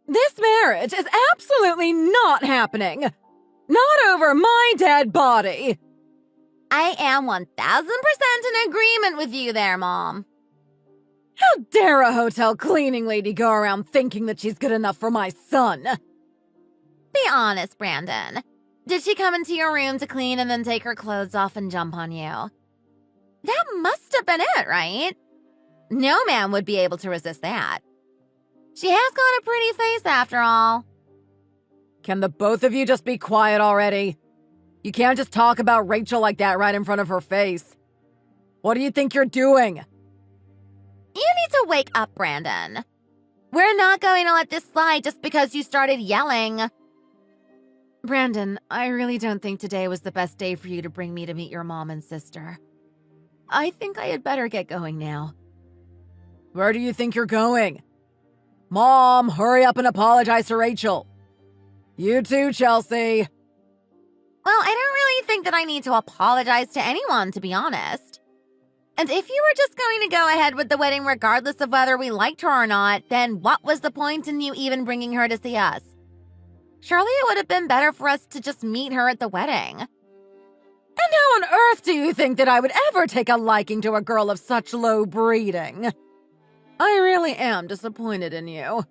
This marriage is absolutely not happening! Not over my dead body! I am 1000% in agreement with you there, Mom. How dare a hotel cleaning lady go around thinking that she's good enough for my son? Be honest, Brandon. Did she come into your room to clean and then take her clothes off and jump on you? That must have been it, right? No man would be able to resist that. She has got a pretty face after all. Can the both of you just be quiet already? You can't just talk about Rachel like that right in front of her face. What do you think you're doing? You need to wake up, Brandon. We're not going to let this slide just because you started yelling. Brandon, I really don't think today was the best day for you to bring me to meet your mom and sister. I think I had better get going now. Where do you think you're going? Mom, hurry up and apologize to Rachel. You too, Chelsea. Well, I don't really think that I need to apologize to anyone, to be honest. And if you were just going to go ahead with the wedding regardless of whether we liked her or not, then what was the point in you even bringing her to see us? Surely it would have been better for us to just meet her at the wedding. And how on earth do you think that I would ever take a liking to a girl of such low breeding? I really am disappointed in you.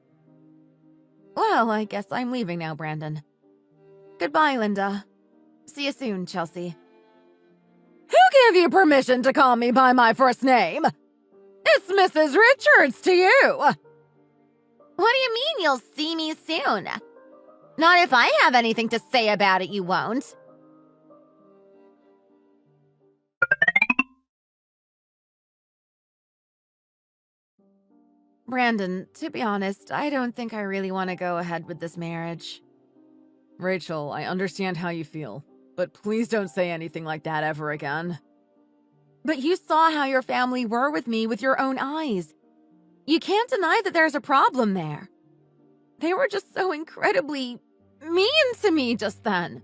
Well, I guess I'm leaving now, Brandon. Goodbye, Linda. See you soon, Chelsea. Who gave you permission to call me by my first name? It's Mrs. Richards to you. What do you mean you'll see me soon? Not if I have anything to say about it, you won't. Brandon, to be honest, I don't think I really want to go ahead with this marriage. Rachel, I understand how you feel, but please don't say anything like that ever again. But you saw how your family were with me with your own eyes. You can't deny that there's a problem there. They were just so incredibly mean to me just then.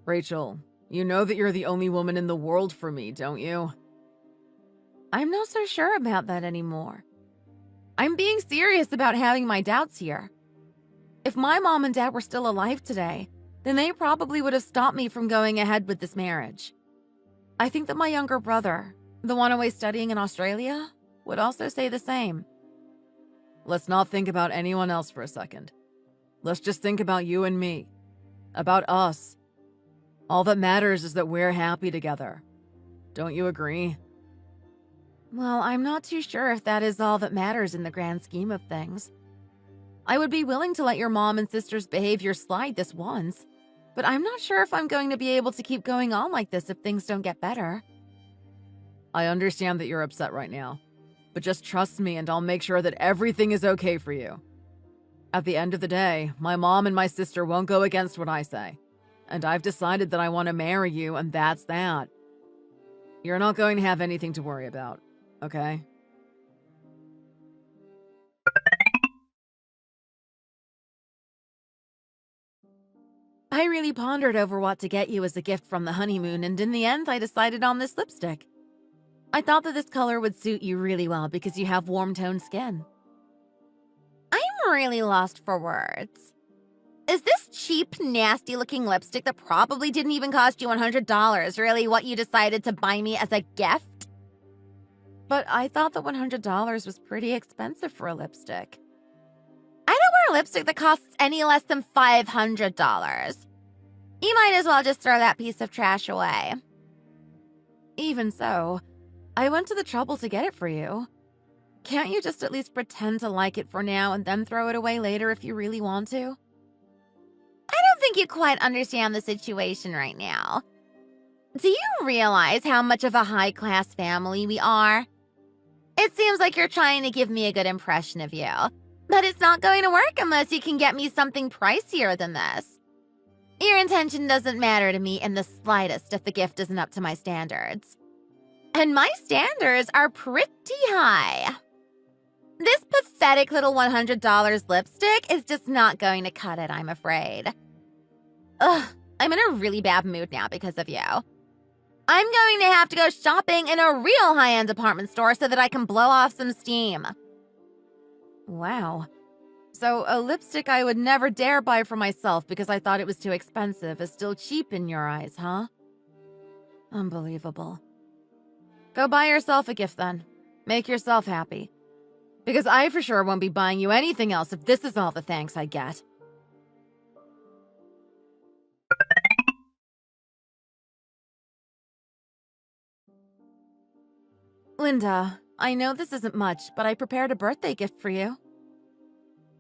Rachel, you know that you're the only woman in the world for me, don't you? I'm not so sure about that anymore. I'm being serious about having my doubts here. If my mom and dad were still alive today, then they probably would have stopped me from going ahead with this marriage. I think that my younger brother, the one away studying in Australia, would also say the same. Let's not think about anyone else for a second. Let's just think about you and me. About us. All that matters is that we're happy together. Don't you agree? Well, I'm not too sure if that is all that matters in the grand scheme of things. I would be willing to let your mom and sister's behavior slide this once, but I'm not sure if I'm going to be able to keep going on like this if things don't get better. I understand that you're upset right now, but just trust me and I'll make sure that everything is okay for you. At the end of the day, my mom and my sister won't go against what I say, and I've decided that I want to marry you, and that's that. You're not going to have anything to worry about. Okay? I really pondered over what to get you as a gift from the honeymoon, and in the end, I decided on this lipstick. I thought that this color would suit you really well because you have warm-toned skin. I'm really lost for words. Is this cheap, nasty-looking lipstick that probably didn't even cost you $100 really what you decided to buy me as a gift? But I thought that $100 was pretty expensive for a lipstick. I don't wear lipstick that costs any less than $500. You might as well just throw that piece of trash away. Even so, I went to the trouble to get it for you. Can't you just at least pretend to like it for now and then throw it away later if you really want to? I don't think you quite understand the situation right now. Do you realize how much of a high-class family we are? It seems like you're trying to give me a good impression of you, but it's not going to work unless you can get me something pricier than this. Your intention doesn't matter to me in the slightest if the gift isn't up to my standards. And my standards are pretty high. This pathetic little $100 lipstick is just not going to cut it, I'm afraid. Ugh, I'm in a really bad mood now because of you. I'm going to have to go shopping in a real high-end department store so that I can blow off some steam. Wow. So a lipstick I would never dare buy for myself because I thought it was too expensive is still cheap in your eyes, huh? Unbelievable. Go buy yourself a gift then. Make yourself happy. Because I for sure won't be buying you anything else if this is all the thanks I get. Linda, I know this isn't much, but I prepared a birthday gift for you.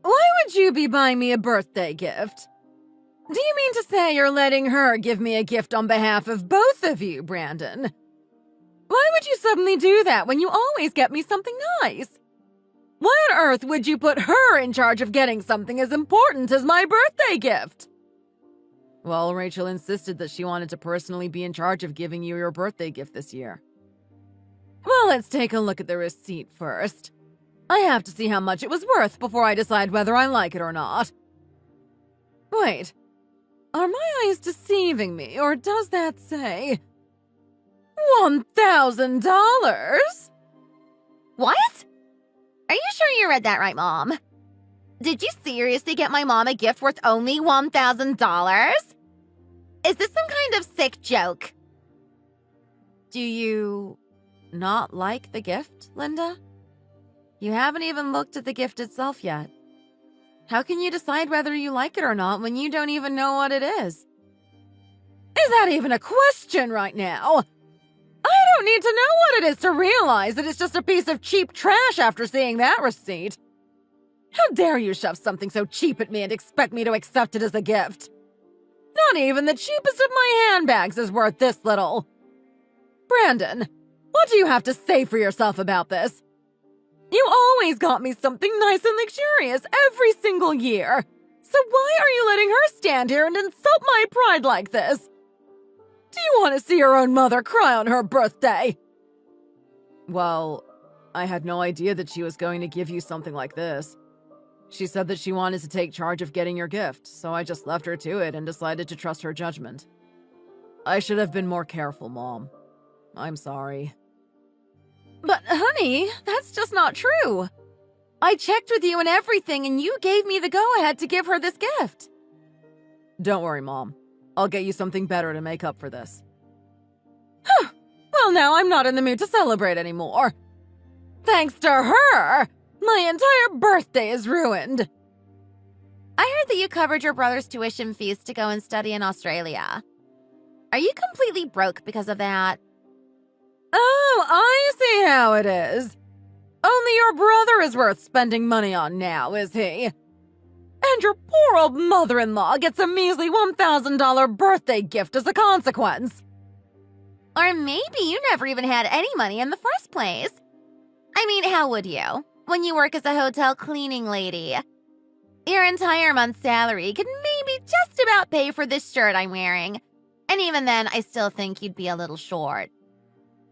Why would you be buying me a birthday gift? Do you mean to say you're letting her give me a gift on behalf of both of you, Brandon? Why would you suddenly do that when you always get me something nice? Why on earth would you put her in charge of getting something as important as my birthday gift? Well, Rachel insisted that she wanted to personally be in charge of giving you your birthday gift this year. Well, let's take a look at the receipt first. I have to see how much it was worth before I decide whether I like it or not. Wait, are my eyes deceiving me, or does that say $1,000? What? Are you sure you read that right, Mom? Did you seriously get my mom a gift worth only $1,000? Is this some kind of sick joke? Do you not like the gift, Linda? You haven't even looked at the gift itself yet. How can you decide whether you like it or not when you don't even know what it is? Is that even a question right now? I don't need to know what it is to realize that it's just a piece of cheap trash after seeing that receipt. How dare you shove something so cheap at me and expect me to accept it as a gift? Not even the cheapest of my handbags is worth this little. Brandon, what do you have to say for yourself about this? You always got me something nice and luxurious every single year. So why are you letting her stand here and insult my pride like this? Do you want to see your own mother cry on her birthday? Well, I had no idea that she was going to give you something like this. She said that she wanted to take charge of getting your gift, so I just left her to it and decided to trust her judgment. I should have been more careful, Mom. I'm sorry. But, honey, that's just not true. I checked with you and everything, and you gave me the go-ahead to give her this gift. Don't worry, Mom. I'll get you something better to make up for this. Well, now I'm not in the mood to celebrate anymore. Thanks to her, my entire birthday is ruined. I heard that you covered your brother's tuition fees to go and study in Australia. Are you completely broke because of that? Oh, I see how it is. Only your brother is worth spending money on now, is he? And your poor old mother-in-law gets a measly $1,000 birthday gift as a consequence. Or maybe you never even had any money in the first place. I mean, how would you, when you work as a hotel cleaning lady? Your entire month's salary could maybe just about pay for this shirt I'm wearing. And even then, I still think you'd be a little short.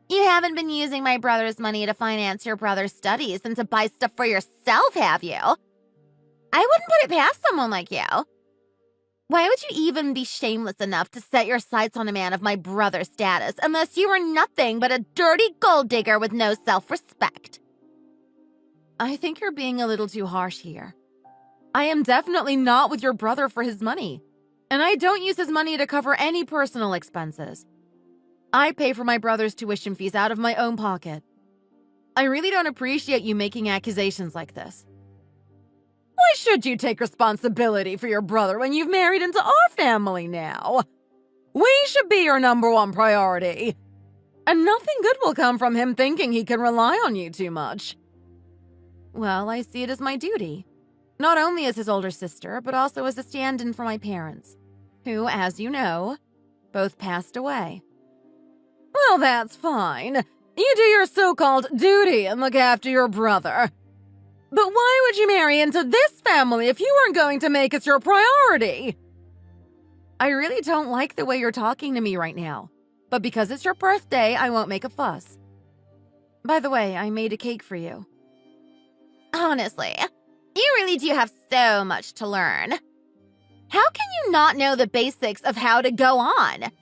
You haven't been using my brother's money to finance your brother's studies and to buy stuff for yourself, have you? I wouldn't put it past someone like you. Why would you even be shameless enough to set your sights on a man of my brother's status unless you were nothing but a dirty gold digger with no self-respect? I think you're being a little too harsh here. I am definitely not with your brother for his money, and I don't use his money to cover any personal expenses. I pay for my brother's tuition fees out of my own pocket. I really don't appreciate you making accusations like this. Why should you take responsibility for your brother when you've married into our family now? We should be your #1 priority. And nothing good will come from him thinking he can rely on you too much. Well, I see it as my duty. Not only as his older sister, but also as a stand-in for my parents, who, as you know, both passed away. Well, that's fine. You do your so-called duty and look after your brother. But why would you marry into this family if you weren't going to make us your priority? I really don't like the way you're talking to me right now, but because it's your birthday, I won't make a fuss. By the way, I made a cake for you. Honestly, you really do have so much to learn. How can you not know the basics of how to go on?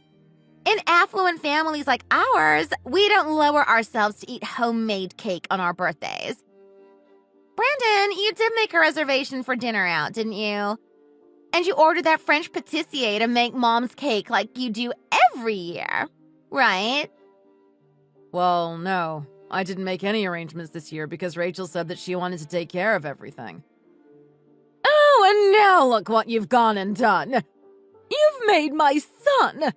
In affluent families like ours, we don't lower ourselves to eat homemade cake on our birthdays. Brandon, you did make a reservation for dinner out, didn't you? And you ordered that French pâtissier to make Mom's cake like you do every year, right? Well, no. I didn't make any arrangements this year because Rachel said that she wanted to take care of everything. Oh, and now look what you've gone and done. You've made my son, who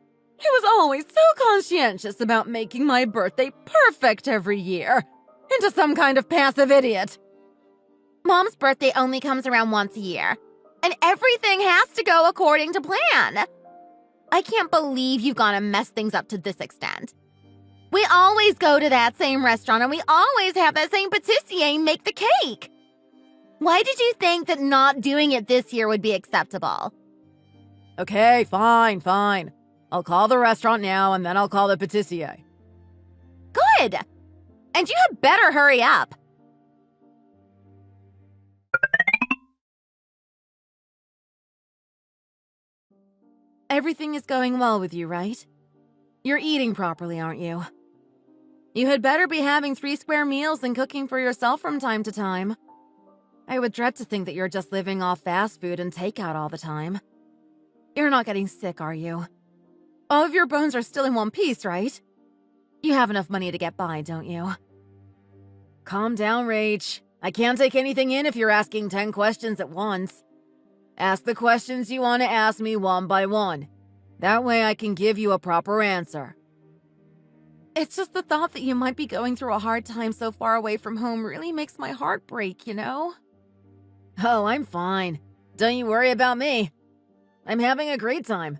was always so conscientious about making my birthday perfect every year, into some kind of passive idiot. Mom's birthday only comes around once a year, and everything has to go according to plan. I can't believe you've gone and messed things up to this extent. We always go to that same restaurant and we always have that same pâtissier make the cake. Why did you think that not doing it this year would be acceptable? Okay, fine. I'll call the restaurant now and then I'll call the pâtissier. Good! And you had better hurry up. Everything is going well with you, right? You're eating properly, aren't you? You had better be having 3 square meals and cooking for yourself from time to time. I would dread to think that you're just living off fast food and takeout all the time. You're not getting sick, are you? All of your bones are still in one piece, right? You have enough money to get by, don't you? Calm down, Rach. I can't take anything in if you're asking 10 questions at once. Ask the questions you want to ask me one by one. That way I can give you a proper answer. It's just the thought that you might be going through a hard time so far away from home really makes my heart break, you know? Oh, I'm fine. Don't you worry about me. I'm having a great time.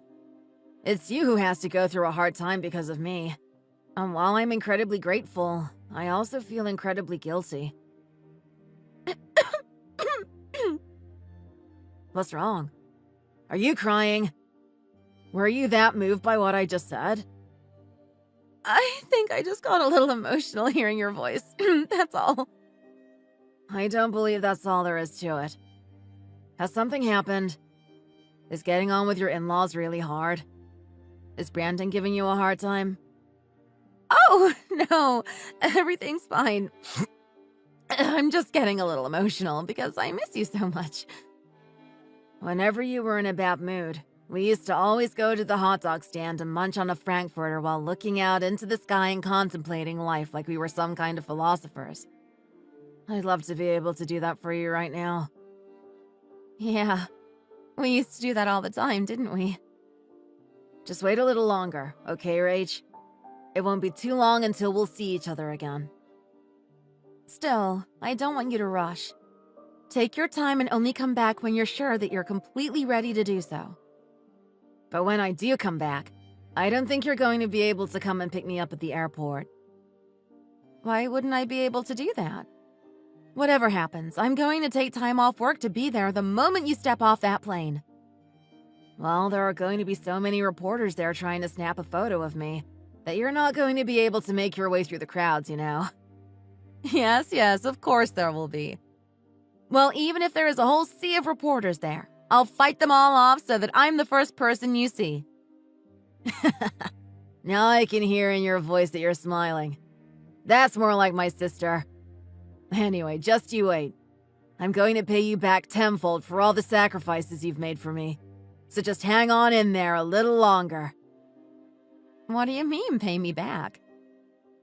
It's you who has to go through a hard time because of me. And while I'm incredibly grateful, I also feel incredibly guilty. What's wrong? Are you crying? Were you that moved by what I just said? I think I just got a little emotional hearing your voice. That's all. I don't believe that's all there is to it. Has something happened? Is getting on with your in-laws really hard? Is Brandon giving you a hard time? Oh, no. Everything's fine. I'm just getting a little emotional because I miss you so much. Whenever you were in a bad mood, we used to always go to the hot dog stand and munch on a Frankfurter while looking out into the sky and contemplating life like we were some kind of philosophers. I'd love to be able to do that for you right now. Yeah, we used to do that all the time, didn't we? Just wait a little longer, okay, Rach? It won't be too long until we'll see each other again. Still, I don't want you to rush. Take your time and only come back when you're sure that you're completely ready to do so. But when I do come back, I don't think you're going to be able to come and pick me up at the airport. Why wouldn't I be able to do that? Whatever happens, I'm going to take time off work to be there the moment you step off that plane. Well, there are going to be so many reporters there trying to snap a photo of me that you're not going to be able to make your way through the crowds, you know. Yes, of course there will be. Well, even if there is a whole sea of reporters there, I'll fight them all off so that I'm the first person you see. Now I can hear in your voice that you're smiling. That's more like my sister. Anyway, just you wait. I'm going to pay you back tenfold for all the sacrifices you've made for me. So just hang on in there a little longer. What do you mean, pay me back?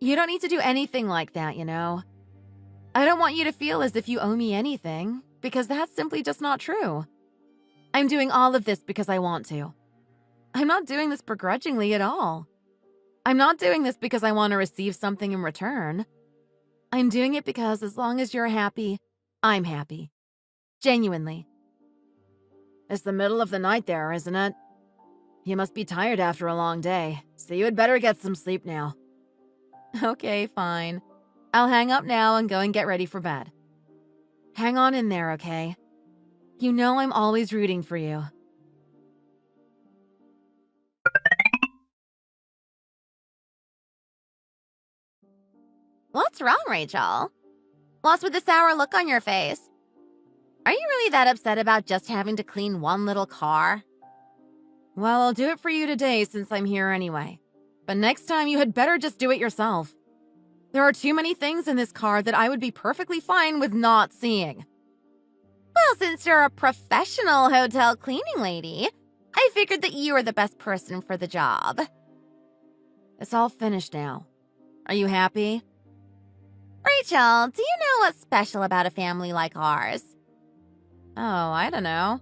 You don't need to do anything like that, you know. I don't want you to feel as if you owe me anything, because that's simply just not true. I'm doing all of this because I want to. I'm not doing this begrudgingly at all. I'm not doing this because I want to receive something in return. I'm doing it because as long as you're happy, I'm happy. Genuinely. It's the middle of the night there, isn't it? You must be tired after a long day, so you had better get some sleep now. Okay, fine. I'll hang up now and go and get ready for bed. Hang on in there, okay? You know I'm always rooting for you. What's wrong, Rachel? What's with the sour look on your face? Are you really that upset about just having to clean one little car? Well, I'll do it for you today since I'm here anyway. But next time you had better just do it yourself. There are too many things in this car that I would be perfectly fine with not seeing. Well, since you're a professional hotel cleaning lady, I figured that you were the best person for the job. It's all finished now. Are you happy? Rachel, do you know what's special about a family like ours? Oh, I don't know.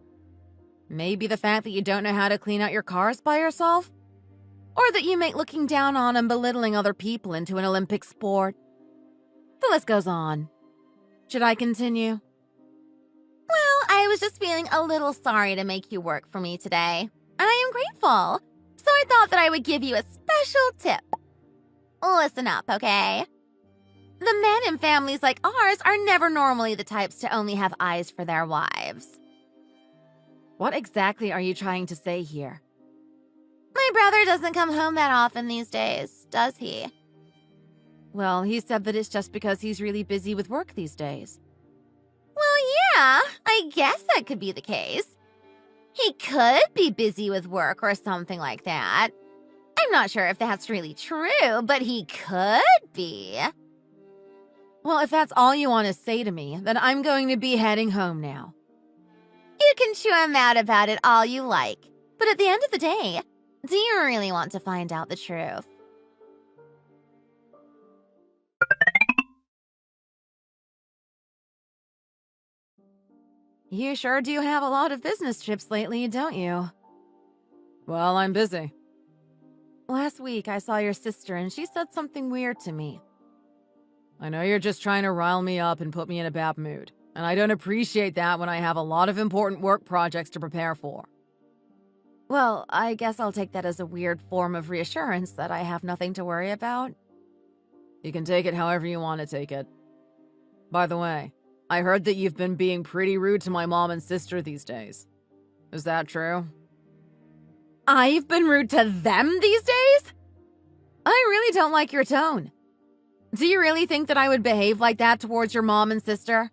Maybe the fact that you don't know how to clean out your cars by yourself? Or that you make looking down on and belittling other people into an Olympic sport? The list goes on. Should I continue? Well, I was just feeling a little sorry to make you work for me today, and I am grateful. So I thought that I would give you a special tip. Listen up, okay? The men in families like ours are never normally the types to only have eyes for their wives. What exactly are you trying to say here? My brother doesn't come home that often these days, does he? Well, he said that it's just because he's really busy with work these days. Well, yeah, I guess that could be the case. He could be busy with work or something like that. I'm not sure if that's really true, but he could be. Well, if that's all you want to say to me, then I'm going to be heading home now. You can chew him out about it all you like, but at the end of the day, do you really want to find out the truth? You sure do have a lot of business trips lately, don't you? Well, I'm busy. Last week, I saw your sister and she said something weird to me. I know you're just trying to rile me up and put me in a bad mood, and I don't appreciate that when I have a lot of important work projects to prepare for. Well, I guess I'll take that as a weird form of reassurance that I have nothing to worry about. You can take it however you want to take it. By the way, I heard that you've been being pretty rude to my mom and sister these days. Is that true? I've been rude to them these days? I really don't like your tone. Do you really think that I would behave like that towards your mom and sister?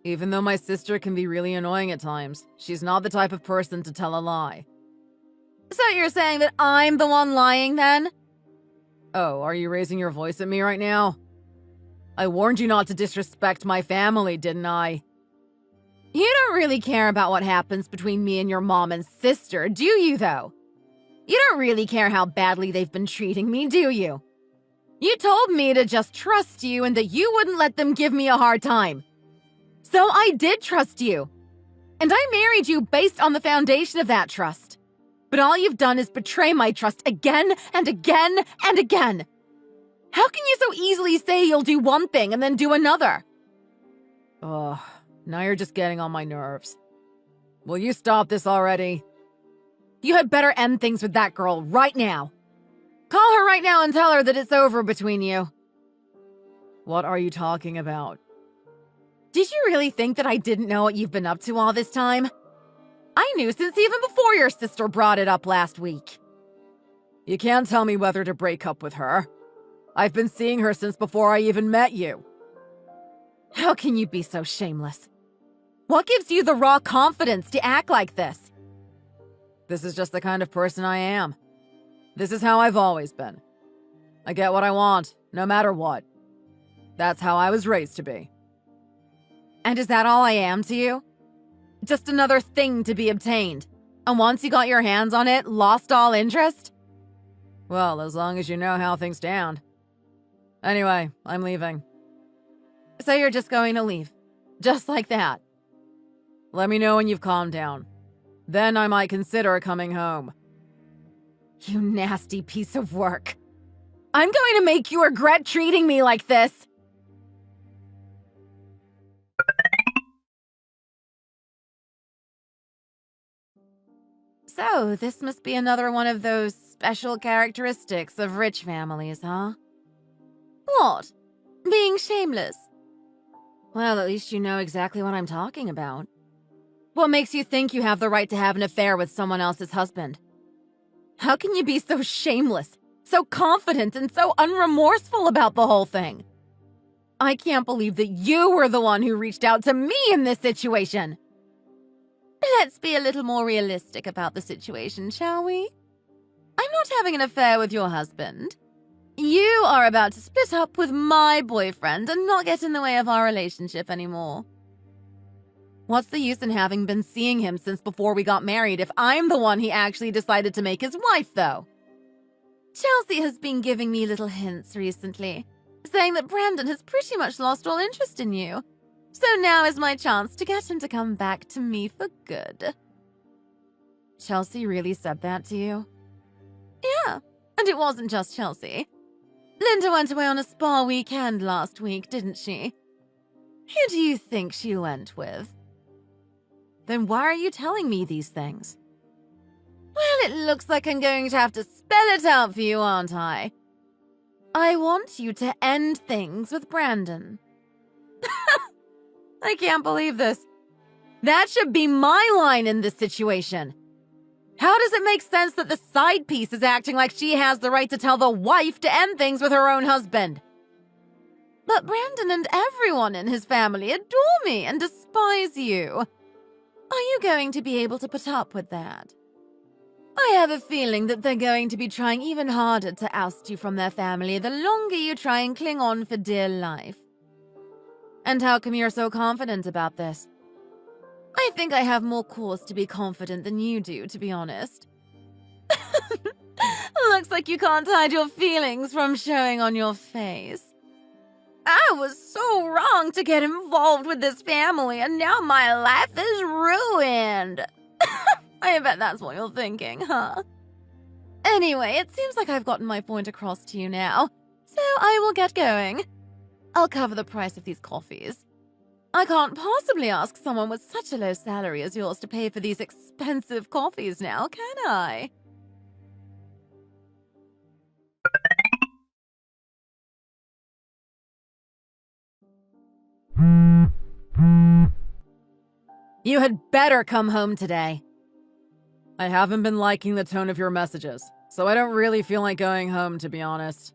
Even though my sister can be really annoying at times, she's not the type of person to tell a lie. So you're saying that I'm the one lying then? Oh, are you raising your voice at me right now? I warned you not to disrespect my family, didn't I? You don't really care about what happens between me and your mom and sister, do you, though? You don't really care how badly they've been treating me, do you? You told me to just trust you and that you wouldn't let them give me a hard time. So I did trust you. And I married you based on the foundation of that trust. But all you've done is betray my trust again and again and again. How can you so easily say you'll do one thing and then do another? Ugh, now you're just getting on my nerves. Will you stop this already? You had better end things with that girl right now. Call her right now and tell her that it's over between you. What are you talking about? Did you really think that I didn't know what you've been up to all this time? I knew since even before your sister brought it up last week. You can't tell me whether to break up with her. I've been seeing her since before I even met you. How can you be so shameless? What gives you the raw confidence to act like this? This is just the kind of person I am. This is how I've always been. I get what I want, no matter what. That's how I was raised to be. And is that all I am to you? Just another thing to be obtained, and once you got your hands on it, lost all interest? Well, as long as you know how things stand. Anyway, I'm leaving. So you're just going to leave? Just like that? Let me know when you've calmed down. Then I might consider coming home. You nasty piece of work. I'm going to make you regret treating me like this. So, this must be another one of those special characteristics of rich families, huh? What? Being shameless? Well, at least you know exactly what I'm talking about. What makes you think you have the right to have an affair with someone else's husband? How can you be so shameless, so confident, and so unremorseful about the whole thing? I can't believe that you were the one who reached out to me in this situation. Let's be a little more realistic about the situation, shall we? I'm not having an affair with your husband. You are about to split up with my boyfriend and not get in the way of our relationship anymore. What's the use in having been seeing him since before we got married if I'm the one he actually decided to make his wife, though? Chelsea has been giving me little hints recently, saying that Brandon has pretty much lost all interest in you. So now is my chance to get him to come back to me for good. Chelsea really said that to you? Yeah, and it wasn't just Chelsea. Linda went away on a spa weekend last week, didn't she? Who do you think she went with? Then why are you telling me these things? Well, it looks like I'm going to have to spell it out for you, aren't I? I want you to end things with Brandon. I can't believe this. That should be my line in this situation. How does it make sense that the side piece is acting like she has the right to tell the wife to end things with her own husband? But Brandon and everyone in his family adore me and despise you. Are you going to be able to put up with that? I have a feeling that they're going to be trying even harder to oust you from their family the longer you try and cling on for dear life. And how come you're so confident about this? I think I have more cause to be confident than you do, to be honest. Looks like you can't hide your feelings from showing on your face. I was so wrong to get involved with this family, and now my life is ruined. I bet that's what you're thinking, huh? Anyway, it seems like I've gotten my point across to you now, so I will get going. I'll cover the price of these coffees. I can't possibly ask someone with such a low salary as yours to pay for these expensive coffees now, can I? You had better come home today. I haven't been liking the tone of your messages, so I don't really feel like going home, to be honest.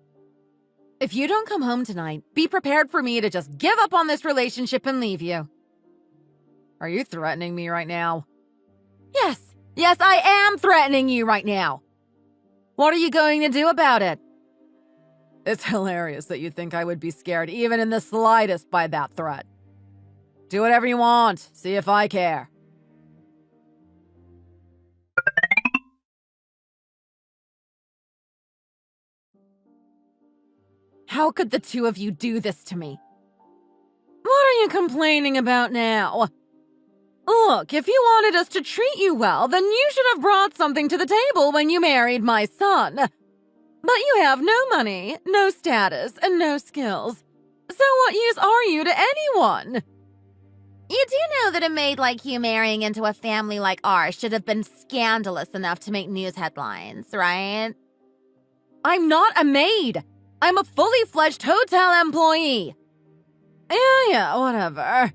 If you don't come home tonight, be prepared for me to just give up on this relationship and leave you. Are you threatening me right now? Yes, I am threatening you right now. What are you going to do about it? It's hilarious that you think I would be scared even in the slightest by that threat. Do whatever you want, see if I care. How could the two of you do this to me? What are you complaining about now? Look, if you wanted us to treat you well, then you should have brought something to the table when you married my son. But you have no money, no status, and no skills. So what use are you to anyone? You do know that a maid like you marrying into a family like ours should have been scandalous enough to make news headlines, right? I'm not a maid. I'm a fully fledged hotel employee. Yeah, whatever.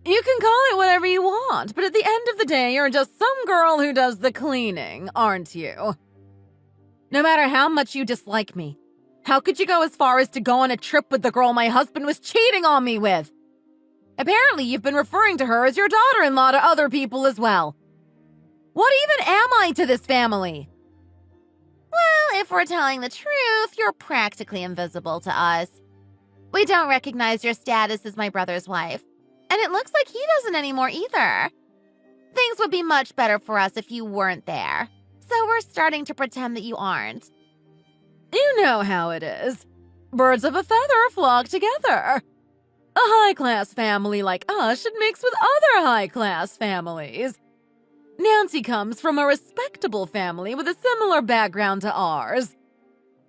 You can call it whatever you want, but at the end of the day, you're just some girl who does the cleaning, aren't you? No matter how much you dislike me, how could you go as far as to go on a trip with the girl my husband was cheating on me with? Apparently, you've been referring to her as your daughter-in-law to other people as well. What even am I to this family? Well, if we're telling the truth, you're practically invisible to us. We don't recognize your status as my brother's wife, and it looks like he doesn't anymore either. Things would be much better for us if you weren't there, so we're starting to pretend that you aren't. You know how it is. Birds of a feather flock together. A high-class family like us should mix with other high-class families. Nancy comes from a respectable family with a similar background to ours.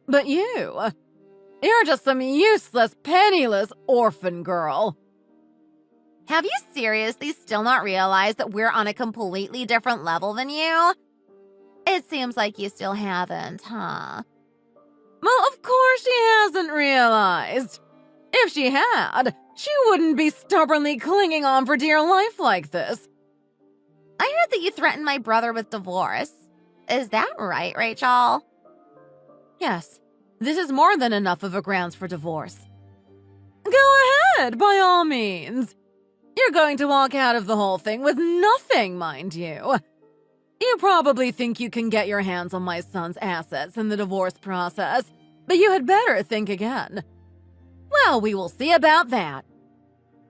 But you're just some useless, penniless orphan girl. Have you seriously still not realized that we're on a completely different level than you? It seems like you still haven't, huh? Well, of course she hasn't realized. If she had, she wouldn't be stubbornly clinging on for dear life like this. I heard that you threatened my brother with divorce. Is that right, Rachel? Yes, this is more than enough of a grounds for divorce. Go ahead, by all means. You're going to walk out of the whole thing with nothing, mind you. You probably think you can get your hands on my son's assets in the divorce process, But you had better think again. Well, we will see about that.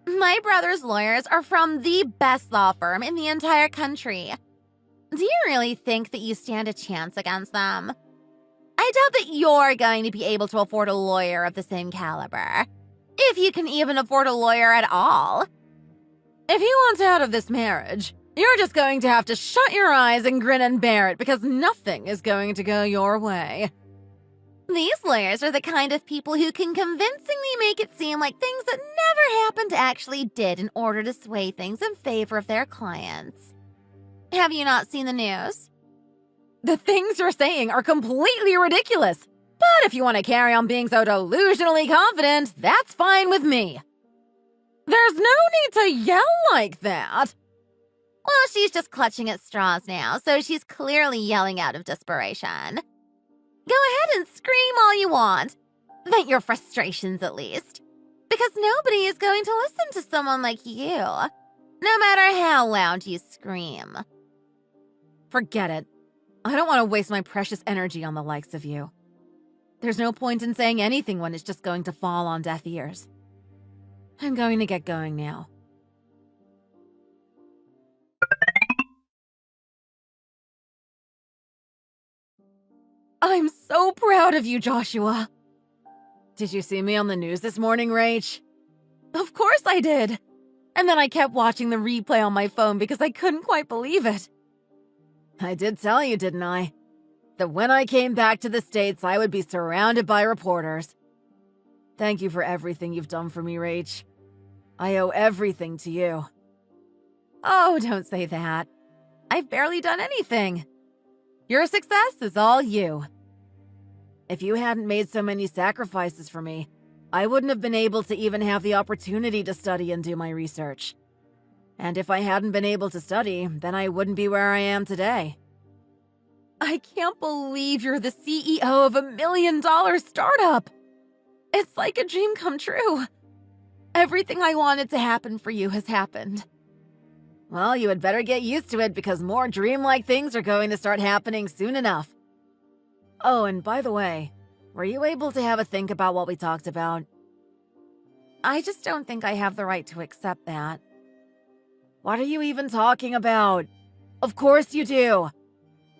My brother's lawyers are from the best law firm in the entire country. Do you really think that you stand a chance against them? I doubt that you're going to be able to afford a lawyer of the same caliber. If you can even afford a lawyer at all. If you want out of this marriage, you're just going to have to shut your eyes and grin and bear it because nothing is going to go your way. These lawyers are the kind of people who can convincingly make it seem like things that never happened actually did in order to sway things in favor of their clients. Have you not seen the news? The things you're saying are completely ridiculous. But if you want to carry on being so delusionally confident, that's fine with me. There's no need to yell like that. Well, she's just clutching at straws now, so she's clearly yelling out of desperation. Go ahead and scream all you want. Vent your frustrations at least. Because nobody is going to listen to someone like you, no matter how loud you scream. Forget it. I don't want to waste my precious energy on the likes of you. There's no point in saying anything when it's just going to fall on deaf ears. I'm going to get going now. I'm so proud of you, Joshua. Did you see me on the news this morning, Rach? Of course I did. And then I kept watching the replay on my phone because I couldn't quite believe it. I did tell you, didn't I? That when I came back to the States, I would be surrounded by reporters. Thank you for everything you've done for me, Rach. I owe everything to you. Oh, don't say that. I've barely done anything. Your success is all you. If you hadn't made so many sacrifices for me, I wouldn't have been able to even have the opportunity to study and do my research. And if I hadn't been able to study, then I wouldn't be where I am today. I can't believe you're the CEO of $1 million startup. It's like a dream come true. Everything I wanted to happen for you has happened. Well, you had better get used to it because more dreamlike things are going to start happening soon enough. Oh, and by the way, were you able to have a think about what we talked about? I just don't think I have the right to accept that. What are you even talking about? Of course you do.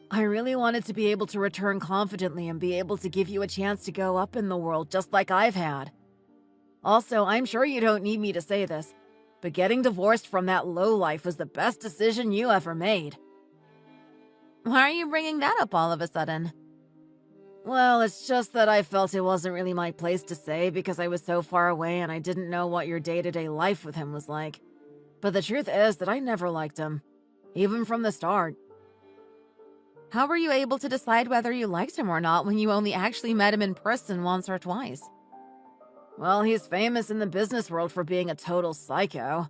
I really wanted to be able to return confidently and be able to give you a chance to go up in the world just like I've had. Also, I'm sure you don't need me to say this, but getting divorced from that lowlife was the best decision you ever made. Why are you bringing that up all of a sudden? Well, it's just that I felt it wasn't really my place to say because I was so far away and I didn't know what your day-to-day life with him was like. But the truth is that I never liked him, even from the start. How were you able to decide whether you liked him or not when you only actually met him in person once or twice? Well, he's famous in the business world for being a total psycho.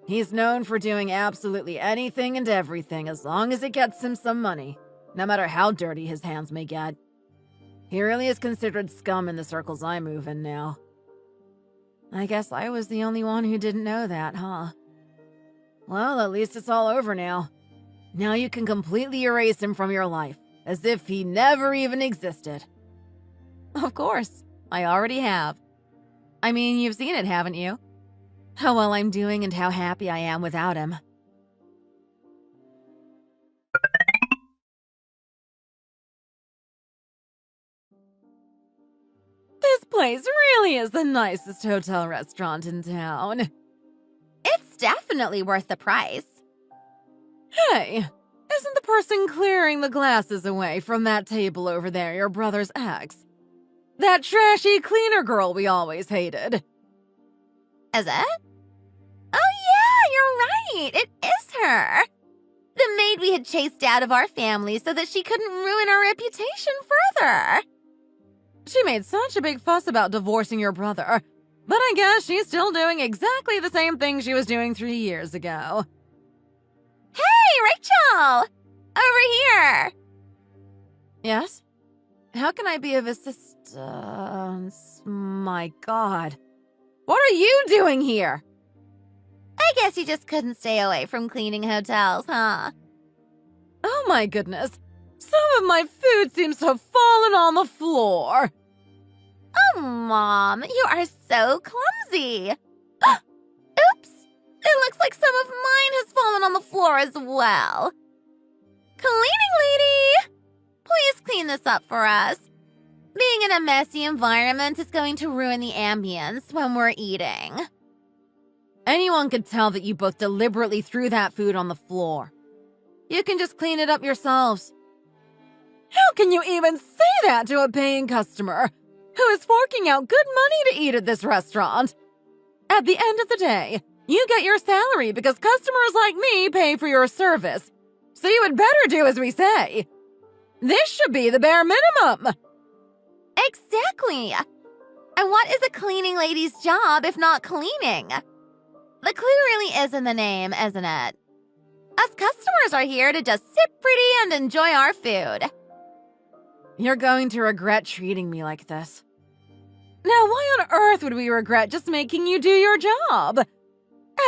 He's known for doing absolutely anything and everything as long as it gets him some money, no matter how dirty his hands may get. He really is considered scum in the circles I move in now. I guess I was the only one who didn't know that, huh? Well, at least it's all over now. Now you can completely erase him from your life, as if he never even existed. Of course, I already have. I mean, you've seen it, haven't you? How well I'm doing and how happy I am without him. This place really is the nicest hotel restaurant in town. It's definitely worth the price. Hey, isn't the person clearing the glasses away from that table over there your brother's ex? That trashy cleaner girl we always hated. Is it? Oh yeah, you're right. It is her. The maid we had chased out of our family so that she couldn't ruin our reputation further. She made such a big fuss about divorcing your brother, but I guess she's still doing exactly the same thing she was doing 3 years ago. Hey, Rachel! Over here! Yes? How can I be of assistance? My God. What are you doing here? I guess you just couldn't stay away from cleaning hotels, huh? Oh my goodness. Some of my food seems to have fallen on the floor. Oh, Mom, you are so clumsy. Oops, it looks like some of mine has fallen on the floor as well. Cleaning lady, please clean this up for us. Being in a messy environment is going to ruin the ambience when we're eating. Anyone could tell that you both deliberately threw that food on the floor. You can just clean it up yourselves. How can you even say that to a paying customer who is forking out good money to eat at this restaurant? At the end of the day, you get your salary because customers like me pay for your service. So you had better do as we say. This should be the bare minimum. Exactly. And what is a cleaning lady's job if not cleaning? The clue really is in the name, isn't it? Us customers are here to just sit pretty and enjoy our food. You're going to regret treating me like this. Now, why on earth would we regret just making you do your job?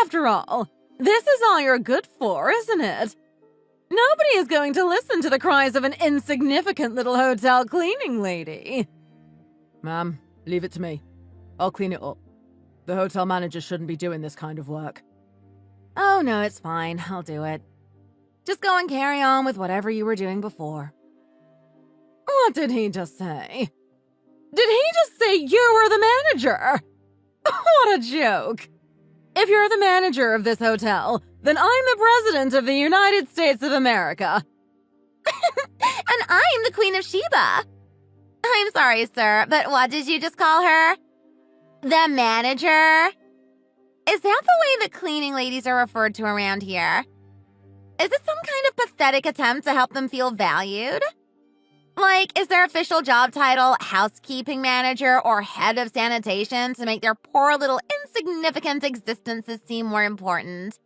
After all, this is all you're good for, isn't it? Nobody is going to listen to the cries of an insignificant little hotel cleaning lady. Ma'am, leave it to me. I'll clean it up. The hotel manager shouldn't be doing this kind of work. Oh, no, it's fine. I'll do it. Just go and carry on with whatever you were doing before. What did he just say? Did he just say you were the manager? What a joke. If you're the manager of this hotel, then I'm the president of the United States of America. And I'm the Queen of Sheba. I'm sorry, sir, but what did you just call her? The manager? Is that the way that cleaning ladies are referred to around here? Is this some kind of pathetic attempt to help them feel valued? Like, is their official job title housekeeping manager or head of sanitation to make their poor little insignificant existences seem more important?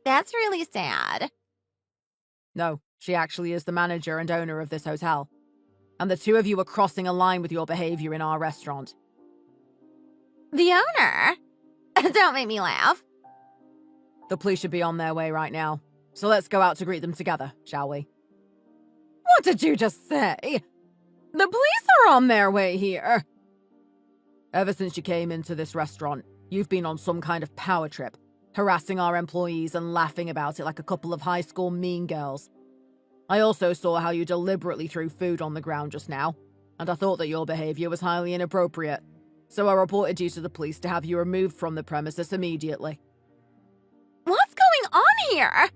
That's really sad. No, she actually is the manager and owner of this hotel. And the two of you are crossing a line with your behavior in our restaurant. The owner? Don't make me laugh. The police should be on their way right now. So let's go out to greet them together, shall we? What did you just say? The police are on their way here. Ever since you came into this restaurant, you've been on some kind of power trip, harassing our employees and laughing about it like a couple of high school mean girls. I also saw how you deliberately threw food on the ground just now, and I thought that your behavior was highly inappropriate. So I reported you to the police to have you removed from the premises immediately. What's going on here?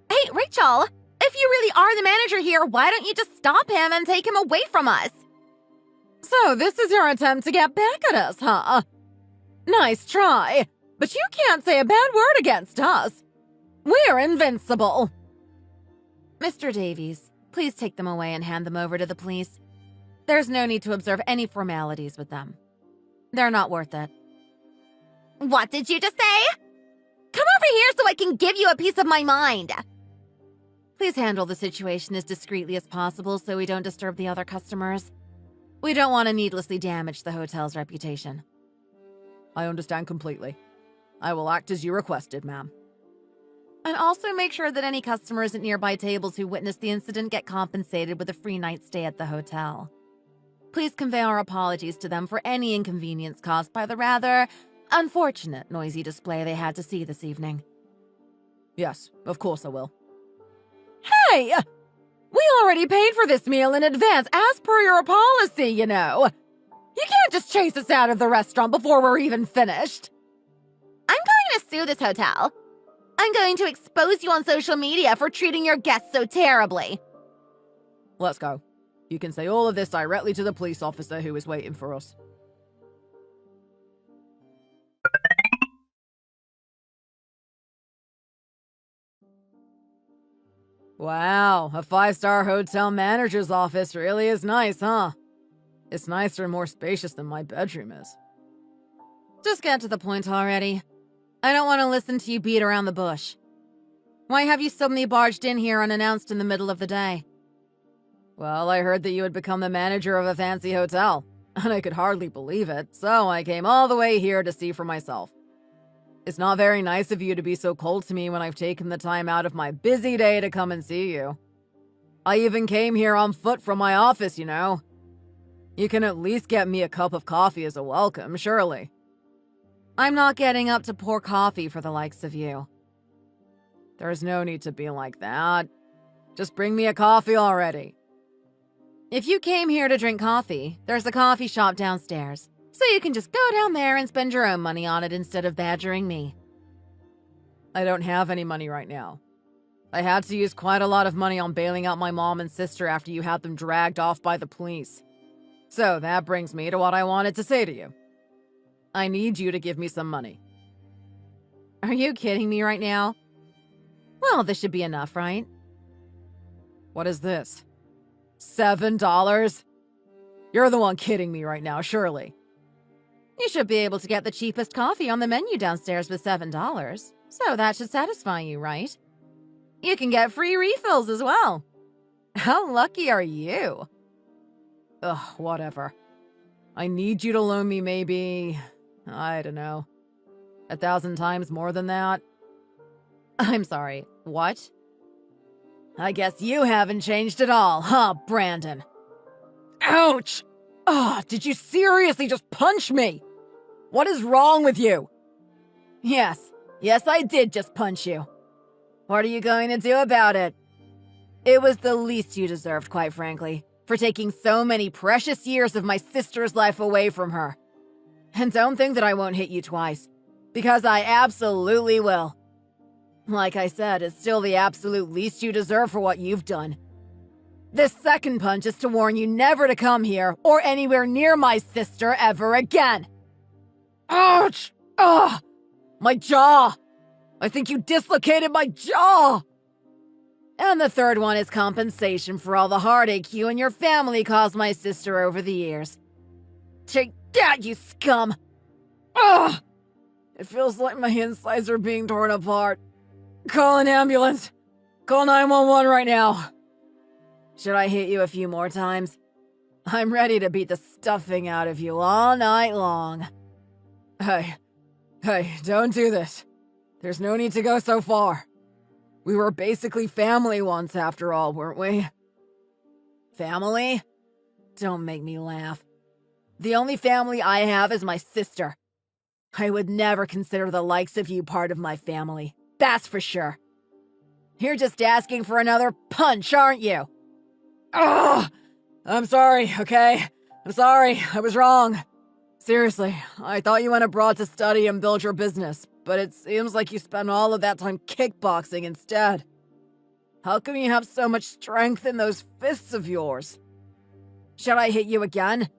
Hey, Rachel, if you really are the manager here, why don't you just stop him and take him away from us? So this is your attempt to get back at us, huh? Nice try, but you can't say a bad word against us. We're invincible. Mr. Davies, please take them away and hand them over to the police. There's no need to observe any formalities with them. They're not worth it. What did you just say? Come over here so I can give you a piece of my mind. Please handle the situation as discreetly as possible so we don't disturb the other customers. We don't want to needlessly damage the hotel's reputation. I understand completely. I will act as you requested, ma'am. And also make sure that any customers at nearby tables who witnessed the incident get compensated with a free night stay at the hotel. Please convey our apologies to them for any inconvenience caused by the rather unfortunate noisy display they had to see this evening. Yes, of course I will. Hey! We already paid for this meal in advance as per your policy, you know. You can't just chase us out of the restaurant before we're even finished. I'm going to sue this hotel. I'm going to expose you on social media for treating your guests so terribly. Let's go. You can say all of this directly to the police officer who is waiting for us. Wow, a 5-star hotel manager's office really is nice, huh? It's nicer and more spacious than my bedroom is. Just get to the point already. I don't want to listen to you beat around the bush. Why have you suddenly barged in here unannounced in the middle of the day? Well, I heard that you had become the manager of a fancy hotel, and I could hardly believe it, so I came all the way here to see for myself. It's not very nice of you to be so cold to me when I've taken the time out of my busy day to come and see you. I even came here on foot from my office, you know. You can at least get me a cup of coffee as a welcome, surely. I'm not getting up to pour coffee for the likes of you. There's no need to be like that. Just bring me a coffee already. If you came here to drink coffee, there's a coffee shop downstairs, so you can just go down there and spend your own money on it instead of badgering me. I don't have any money right now. I had to use quite a lot of money on bailing out my mom and sister after you had them dragged off by the police. So that brings me to what I wanted to say to you. I need you to give me some money. Are you kidding me right now? Well, this should be enough, right? What is this? $7? You're the one kidding me right now, surely. You should be able to get the cheapest coffee on the menu downstairs with $7, so that should satisfy you, right? You can get free refills as well. How lucky are you? Ugh, whatever. I need you to loan me maybe, I don't know, 1,000 times more than that. I'm sorry, what? I guess you haven't changed at all, huh, Brandon? Ouch! Oh, did you seriously just punch me? What is wrong with you? Yes, I did just punch you. What are you going to do about it? It was the least you deserved, quite frankly, for taking so many precious years of my sister's life away from her. And don't think that I won't hit you twice, because I absolutely will. Like I said, it's still the absolute least you deserve for what you've done. This second punch is to warn you never to come here or anywhere near my sister ever again. Ouch! Ugh! My jaw! I think you dislocated my jaw! And the third one is compensation for all the heartache you and your family caused my sister over the years. Take that, you scum! Ugh! It feels like my insides are being torn apart. Call an ambulance! Call 911 right now! Should I hit you a few more times? I'm ready to beat the stuffing out of you all night long. Hey, don't do this. There's no need to go so far. We were basically family once after all, weren't we? Family? Don't make me laugh. The only family I have is my sister. I would never consider the likes of you part of my family. That's for sure. You're just asking for another punch, aren't you? Ugh! I'm sorry, okay? I'm sorry, I was wrong. Seriously, I thought you went abroad to study and build your business, but it seems like you spent all of that time kickboxing instead. How come you have so much strength in those fists of yours? Should I hit you again?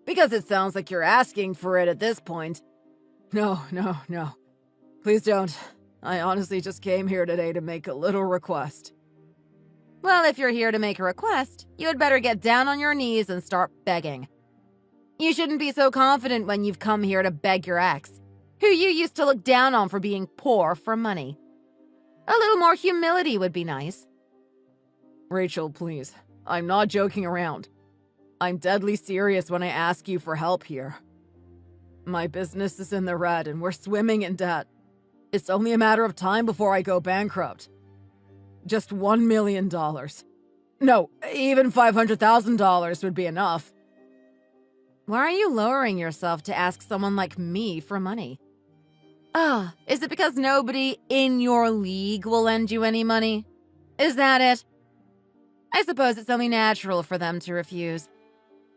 Because it sounds like you're asking for it at this point. No. Please don't. I honestly just came here today to make a little request. Well, if you're here to make a request, you had better get down on your knees and start begging. You shouldn't be so confident when you've come here to beg your ex, who you used to look down on for being poor for money. A little more humility would be nice. Rachel, please. I'm not joking around. I'm deadly serious when I ask you for help here. My business is in the red and we're swimming in debt. It's only a matter of time before I go bankrupt. Just $1 million. No, even $500,000 would be enough. Why are you lowering yourself to ask someone like me for money? Is it because nobody in your league will lend you any money? Is that it? I suppose it's only natural for them to refuse.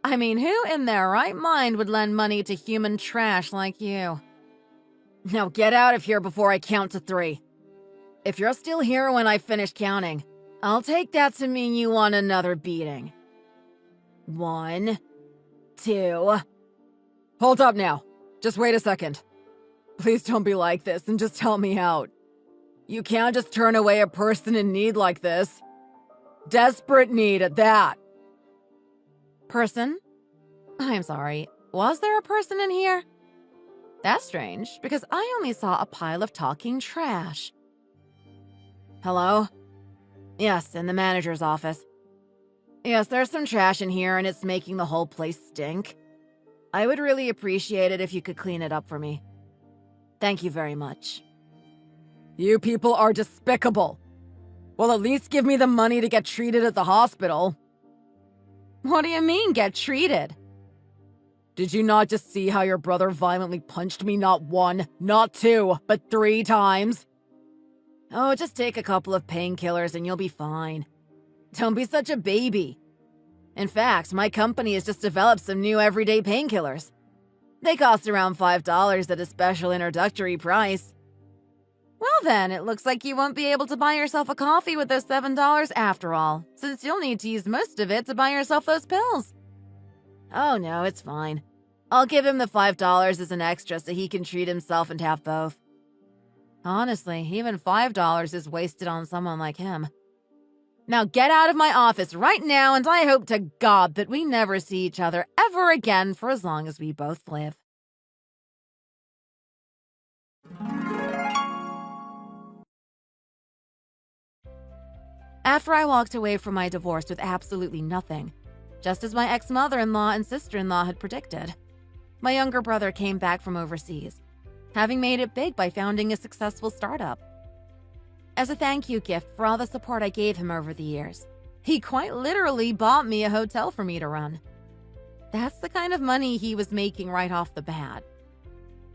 I mean, who in their right mind would lend money to human trash like you? Now get out of here before I count to 3. If you're still here when I finish counting, I'll take that to mean you want another beating. 1, 2... Hold up now. Just wait a second. Please don't be like this and just help me out. You can't just turn away a person in need like this. Desperate need at that. Person? I'm sorry. Was there a person in here? That's strange, because I only saw a pile of talking trash. Hello? Yes, in the manager's office. Yes, there's some trash in here and it's making the whole place stink. I would really appreciate it if you could clean it up for me. Thank you very much. You people are despicable. Well, at least give me the money to get treated at the hospital. What do you mean, get treated? Did you not just see how your brother violently punched me not 1, not 2, but 3 times? Oh, just take a couple of painkillers and you'll be fine. Don't be such a baby. In fact, my company has just developed some new everyday painkillers. They cost around $5 at a special introductory price. Well then, it looks like you won't be able to buy yourself a coffee with those $7 after all, since you'll need to use most of it to buy yourself those pills. Oh no, it's fine. I'll give him the $5 as an extra so he can treat himself and have both. Honestly, even $5 is wasted on someone like him. Now get out of my office right now, and I hope to God that we never see each other ever again for as long as we both live. After I walked away from my divorce with absolutely nothing, just as my ex-mother-in-law and sister-in-law had predicted, my younger brother came back from overseas, having made it big by founding a successful startup. As a thank you gift for all the support I gave him over the years, he quite literally bought me a hotel for me to run. That's the kind of money he was making right off the bat.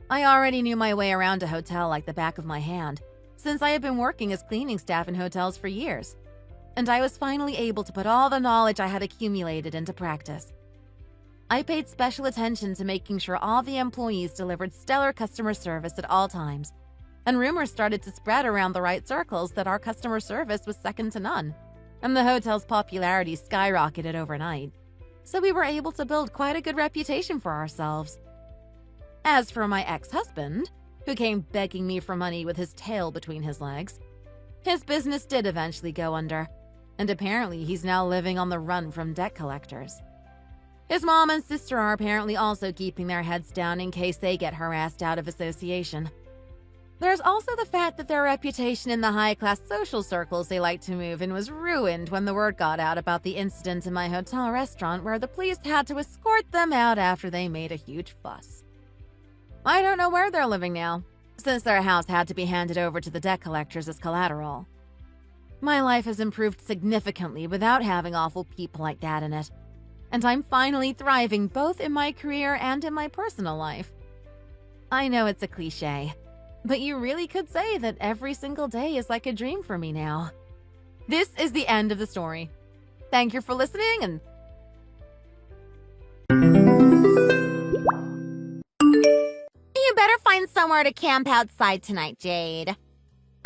I already knew my way around a hotel like the back of my hand, since I had been working as cleaning staff in hotels for years, and I was finally able to put all the knowledge I had accumulated into practice. I paid special attention to making sure all the employees delivered stellar customer service at all times, and rumors started to spread around the right circles that our customer service was second to none, and the hotel's popularity skyrocketed overnight, so we were able to build quite a good reputation for ourselves. As for my ex-husband, who came begging me for money with his tail between his legs, his business did eventually go under, and apparently he's now living on the run from debt collectors. His mom and sister are apparently also keeping their heads down in case they get harassed out of association. There's also the fact that their reputation in the high-class social circles they like to move in was ruined when the word got out about the incident in my hotel restaurant where the police had to escort them out after they made a huge fuss. I don't know where they're living now, since their house had to be handed over to the debt collectors as collateral. My life has improved significantly without having awful people like that in it, and I'm finally thriving both in my career and in my personal life. I know it's a cliche, but you really could say that every single day is like a dream for me now. This is the end of the story. Thank you for listening, and You better find somewhere to camp outside tonight, Jade.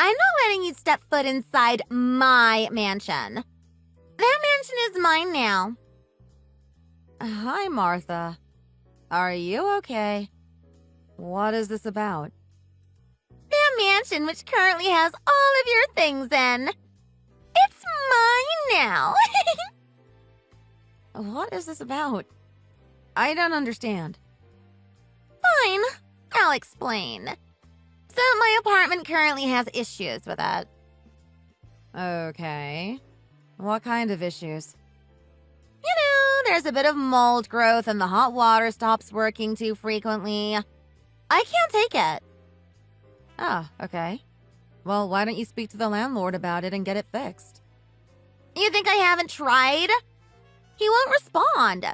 I'm not letting you step foot inside my mansion. That mansion is mine now. Hi, Martha. Are you okay? What is this about? That mansion, which currently has all of your things in. It's mine now. What is this about? I don't understand. Fine, I'll explain. So my apartment currently has issues with it. Okay. What kind of issues? You know, there's a bit of mold growth and the hot water stops working too frequently. I can't take it. Ah, okay. Well, why don't you speak to the landlord about it and get it fixed? You think I haven't tried? He won't respond.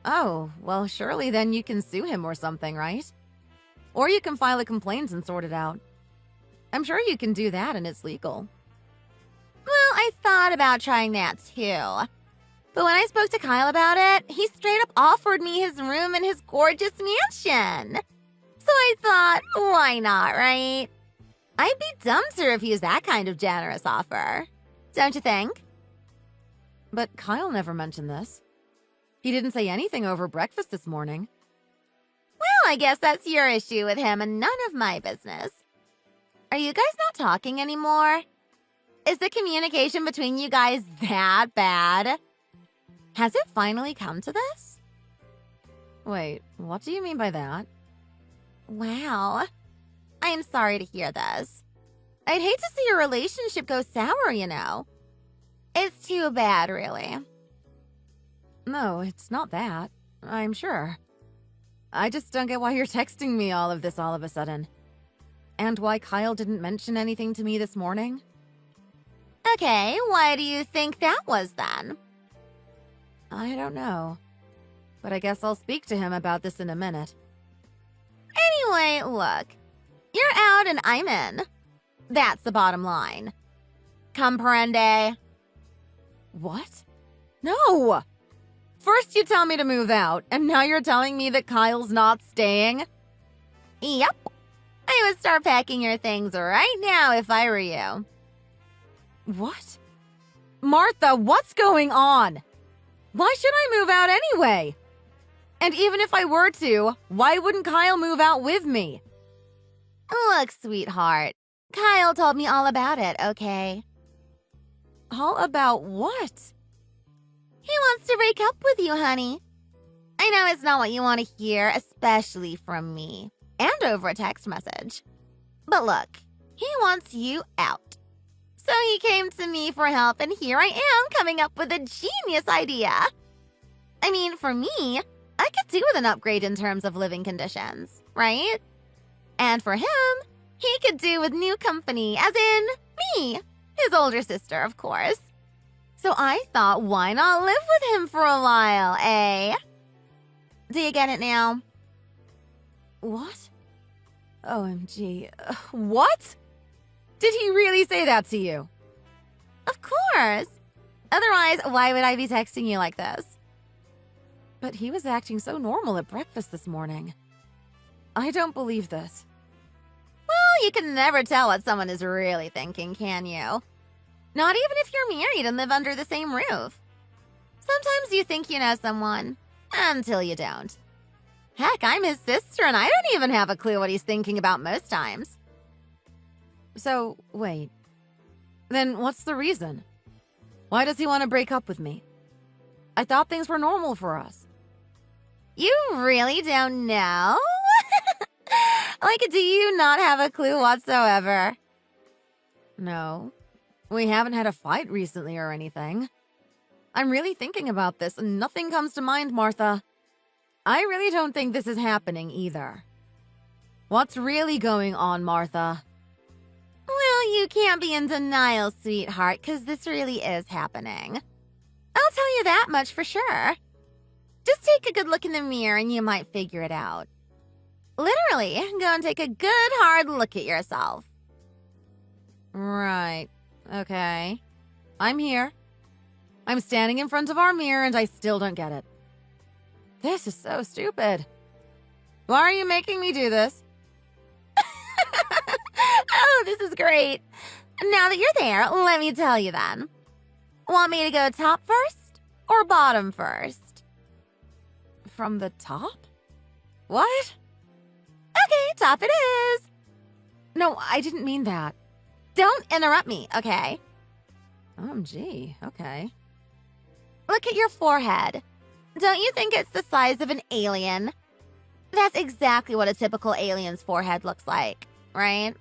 Oh, well, surely then you can sue him or something, right? Or you can file a complaint and sort it out. I'm sure you can do that and it's legal. Well, I thought about trying that too. But when I spoke to Kyle about it, he straight up offered me his room in his gorgeous mansion. So I thought, why not, right? I'd be dumb to refuse that kind of generous offer. Don't you think? But Kyle never mentioned this. He didn't say anything over breakfast this morning. Well, I guess that's your issue with him and none of my business. Are you guys not talking anymore? Is the communication between you guys that bad? Has it finally come to this? Wait, what do you mean by that? Wow. I am sorry to hear this. I'd hate to see your relationship go sour, you know. It's too bad, really. No, it's not that. I'm sure. I just don't get why you're texting me all of this all of a sudden. And why Kyle didn't mention anything to me this morning? Okay, why do you think that was then? I don't know. but I guess I'll speak to him about this in a minute. Anyway, look. You're out and I'm in. That's the bottom line. Comprende? What? No! First you tell me to move out, and now you're telling me that Kyle's not staying? Yep. I would start packing your things right now if I were you. What? Martha, what's going on? Why should I move out anyway? And even if I were to, why wouldn't Kyle move out with me? Look, sweetheart. Kyle told me all about it, okay? All about what? He wants to break up with you, honey. I know it's not what you want to hear, especially from me, and over a text message. But look, he wants you out. So he came to me for help, and here I am coming up with a genius idea. I mean, for me, I could do with an upgrade in terms of living conditions, right? And for him, he could do with new company, as in me, his older sister, of course. So I thought, why not live with him for a while, eh? Do you get it now? What? OMG. What? Did he really say that to you? Of course. Otherwise, why would I be texting you like this? But he was acting so normal at breakfast this morning. I don't believe this. Well, you can never tell what someone is really thinking, can you? Not even if you're married and live under the same roof. Sometimes you think you know someone, until you don't. Heck, I'm his sister and I don't even have a clue what he's thinking about most times. So, wait. Then what's the reason? Why does he want to break up with me? I thought things were normal for us. You really don't know? Like, do you not have a clue whatsoever? No. We haven't had a fight recently or anything. I'm really thinking about this and nothing comes to mind, Martha. I really don't think this is happening either. What's really going on, Martha? Well, you can't be in denial, sweetheart, because this really is happening. I'll tell you that much for sure. Just take a good look in the mirror and you might figure it out. Literally, go and take a good hard look at yourself. Right. Okay. I'm here. I'm standing in front of our mirror and I still don't get it. This is so stupid. Why are you making me do this? Oh, this is great. Now that you're there, let me tell you then. Want me to go top first or bottom first? From the top? What? Okay, top it is. No, I didn't mean that. Don't interrupt me, okay? OMG, okay. Look at your forehead. Don't you think it's the size of an alien? That's exactly what a typical alien's forehead looks like, right?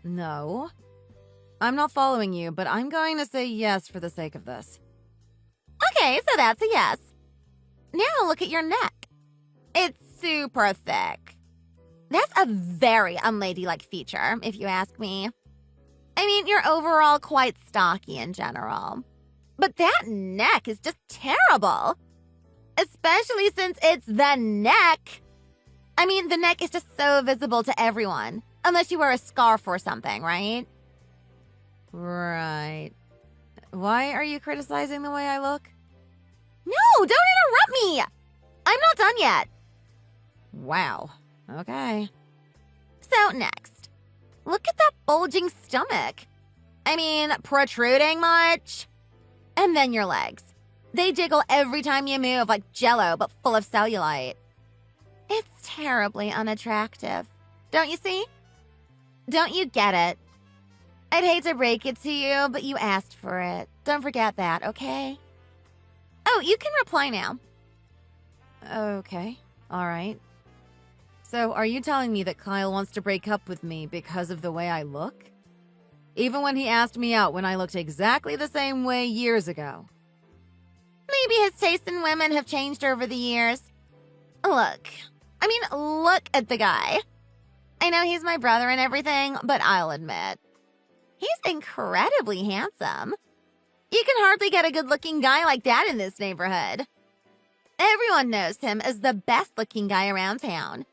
No. I'm not following you, but I'm going to say yes for the sake of this. Okay, so that's a yes. Now look at your neck. It's super thick. That's a very unladylike feature, if you ask me. I mean, you're overall quite stocky in general. But that neck is just terrible. Especially since it's the neck. I mean, the neck is just so visible to everyone. Unless you wear a scarf or something, right? Right. Why are you criticizing the way I look? No, don't interrupt me! I'm not done yet. Wow. Okay. So next, look at that bulging stomach. I mean, protruding much? And then your legs. They jiggle every time you move like jello, but full of cellulite. It's terribly unattractive. Don't you see? Don't you get it? I'd hate to break it to you, but you asked for it. Don't forget that, okay? Oh, you can reply now. Okay. All right. So, are you telling me that Kyle wants to break up with me because of the way I look? Even when he asked me out when I looked exactly the same way years ago. Maybe his tastes in women have changed over the years. Look at the guy. I know he's my brother and everything, but I'll admit, he's incredibly handsome. You can hardly get a good-looking guy like that in this neighborhood. Everyone knows him as the best-looking guy around town.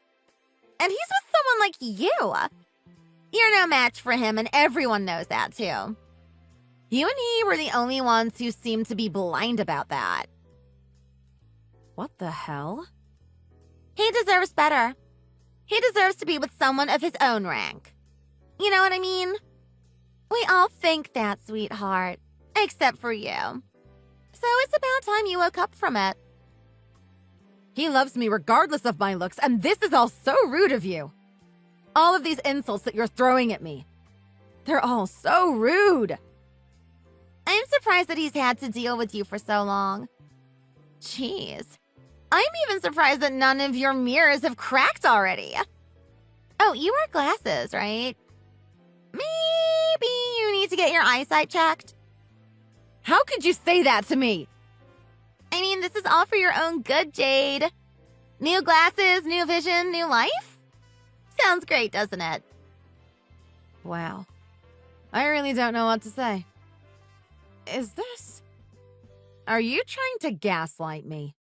And he's with someone like you. You're no match for him, and everyone knows that, too. You and he were the only ones who seemed to be blind about that. What the hell? He deserves better. He deserves to be with someone of his own rank. You know what I mean? We all think that, sweetheart. Except for you. So it's about time you woke up from it. He loves me regardless of my looks, and this is all so rude of you. All of these insults that you're throwing at me. They're all so rude. I'm surprised that he's had to deal with you for so long. Jeez. I'm even surprised that none of your mirrors have cracked already. Oh, you wear glasses, right? Maybe you need to get your eyesight checked. How could you say that to me? I mean, this is all for your own good, Jade. New glasses, new vision, new life? Sounds great, doesn't it? Wow. I really don't know what to say. Is this... Are you trying to gaslight me?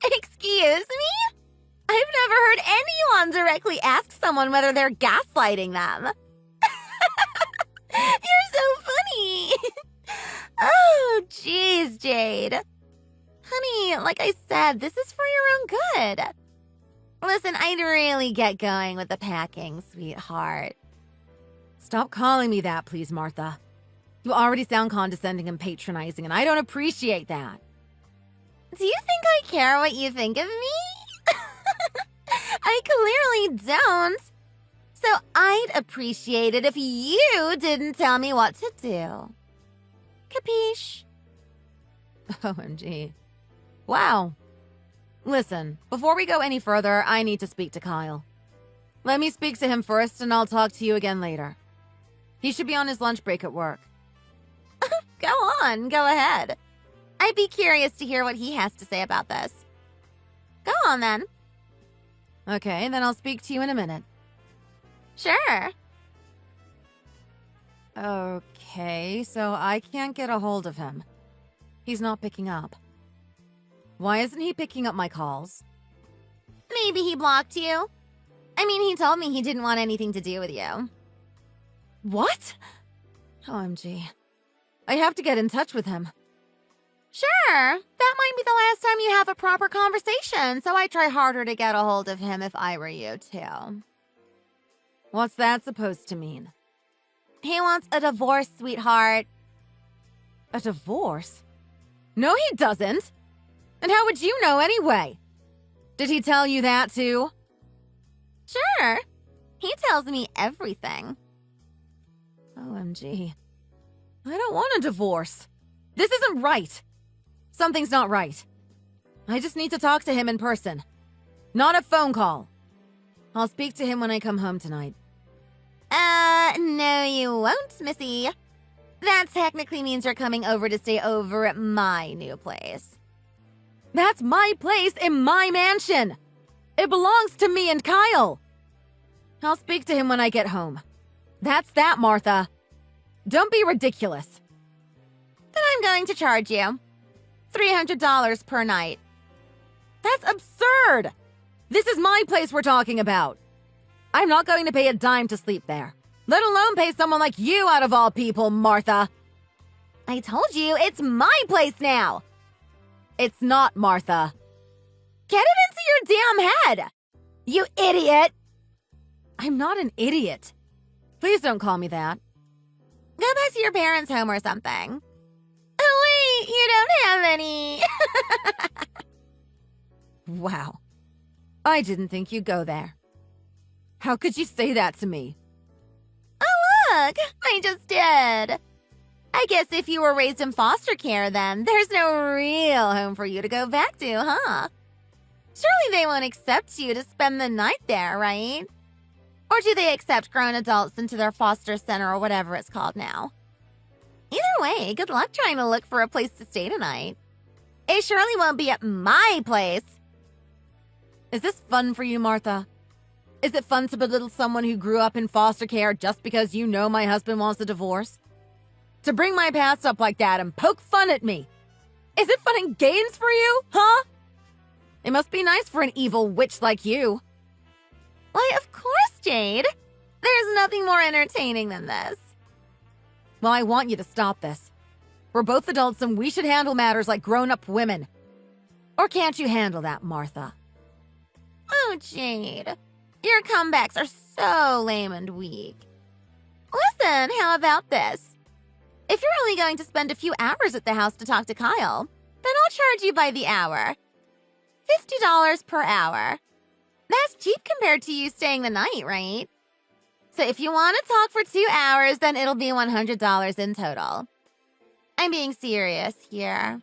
Excuse me? I've never heard anyone directly ask someone whether they're gaslighting them. You're so funny. Oh, jeez, Jade. Honey, like I said, this is for your own good. Listen, I'd really get going with the packing, sweetheart. Stop calling me that, please, Martha. You already sound condescending and patronizing, and I don't appreciate that. Do you think I care what you think of me? I clearly don't. So I'd appreciate it if you didn't tell me what to do. Capiche? OMG. Wow. Listen, before we go any further, I need to speak to Kyle. Let me speak to him first, and I'll talk to you again later. He should be on his lunch break at work. Go on, go ahead. I'd be curious to hear what he has to say about this. Go on, then. Okay, then I'll speak to you in a minute. Sure. Okay, so I can't get a hold of him. He's not picking up. Why isn't he picking up my calls? Maybe he blocked you. I mean, he told me he didn't want anything to do with you. What? OMG. I have to get in touch with him. Sure, that might be the last time you have a proper conversation, so I'd try harder to get a hold of him if I were you, too. What's that supposed to mean? He wants a divorce, sweetheart. A divorce? No, he doesn't. And how would you know anyway? Did he tell you that too? Sure. He tells me everything. OMG. I don't want a divorce. This isn't right. Something's not right. I just need to talk to him in person. Not a phone call. I'll speak to him when I come home tonight. No you won't, Missy. That technically means you're coming over to stay over at my new place. That's my place in my mansion. It belongs to me and Kyle. I'll speak to him when I get home. That's that, Martha. Don't be ridiculous. Then I'm going to charge you $300 per night. That's absurd. This is my place we're talking about. I'm not going to pay a dime to sleep there, let alone pay someone like you out of all people, Martha. I told you, it's my place now. It's not, Martha. Get it into your damn head, you idiot. I'm not an idiot. Please don't call me that. Go back to your parents' home or something. Oh, wait, you don't have any. Wow. I didn't think you'd go there. How could you say that to me? Oh, look, I just did. I guess if you were raised in foster care, then there's no real home for you to go back to, huh? Surely they won't accept you to spend the night there, right? Or do they accept grown adults into their foster center or whatever it's called now? Either way, good luck trying to look for a place to stay tonight. It surely won't be at my place. Is this fun for you, Martha? Is it fun to belittle someone who grew up in foster care just because you know my husband wants a divorce? To bring my past up like that and poke fun at me? Is it fun and games for you, huh? It must be nice for an evil witch like you. Why, of course, Jade. There's nothing more entertaining than this. Well, I want you to stop this. We're both adults and we should handle matters like grown-up women. Or can't you handle that, Martha? Oh, Jade. Your comebacks are so lame and weak. Listen, how about this? If you're only going to spend a few hours at the house to talk to Kyle, then I'll charge you by the hour. $50 per hour. That's cheap compared to you staying the night, right? So if you want to talk for 2 hours, then it'll be $100 in total. I'm being serious here.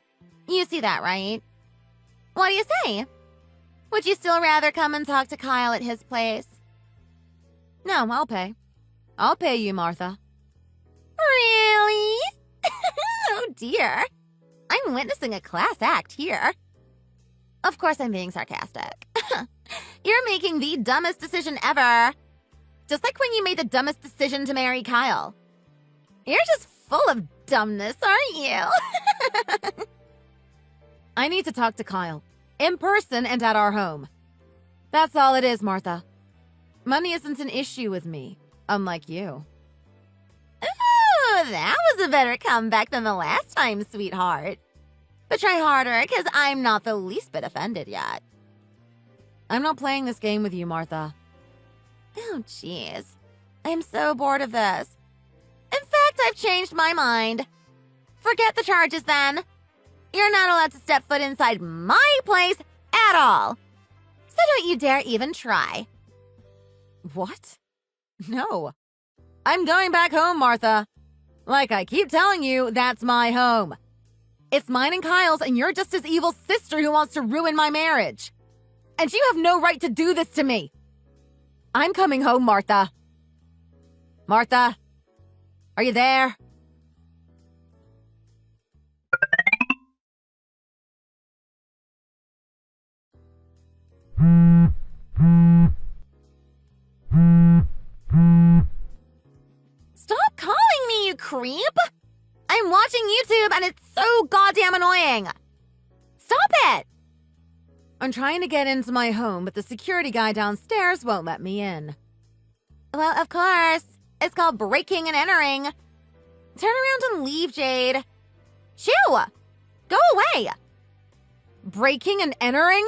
You see that, right? What do you say? Would you still rather come and talk to Kyle at his place? No, I'll pay. I'll pay you, Martha. Really? Oh dear. I'm witnessing a class act here. Of course I'm being sarcastic. You're making the dumbest decision ever. Just like when you made the dumbest decision to marry Kyle. You're just full of dumbness, aren't you? I need to talk to Kyle. In person and at our home. That's all it is, Martha. Money isn't an issue with me, unlike you. Ooh, that was a better comeback than the last time, sweetheart. But try harder, because I'm not the least bit offended yet. I'm not playing this game with you, Martha. Oh, jeez. I'm so bored of this. In fact, I've changed my mind. Forget the charges, then. You're not allowed to step foot inside my place at all. So don't you dare even try. What? No. I'm going back home, Martha. Like I keep telling you, that's my home. It's mine and Kyle's, and you're just his evil sister who wants to ruin my marriage. And you have no right to do this to me. I'm coming home, Martha. Martha, are you there? Stop calling me, you creep! I'm watching YouTube and it's so goddamn annoying! Stop it! I'm trying to get into my home, but the security guy downstairs won't let me in. Well, of course. It's called breaking and entering. Turn around and leave, Jade. Shoo! Go away! Breaking and entering?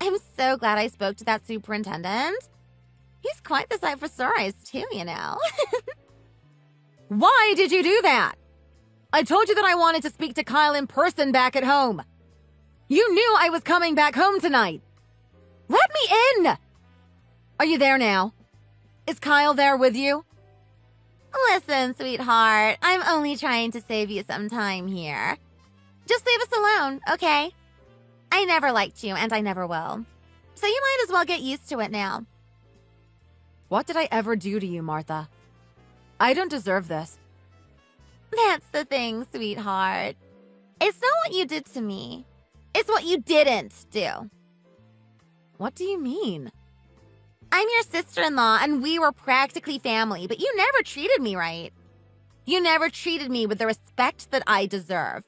I'm so glad I spoke to that superintendent. He's quite the sight for sore eyes, too, you know. Why did you do that? I told you that I wanted to speak to Kyle in person back at home. You knew I was coming back home tonight. Let me in! Are you there now? Is Kyle there with you? Listen, sweetheart, I'm only trying to save you some time here. Just leave us alone, okay? I never liked you, and I never will. So you might as well get used to it now. What did I ever do to you, Martha? I don't deserve this. That's the thing, sweetheart. It's not what you did to me. It's what you didn't do. What do you mean? I'm your sister-in-law, and we were practically family, but you never treated me right. You never treated me with the respect that I deserve.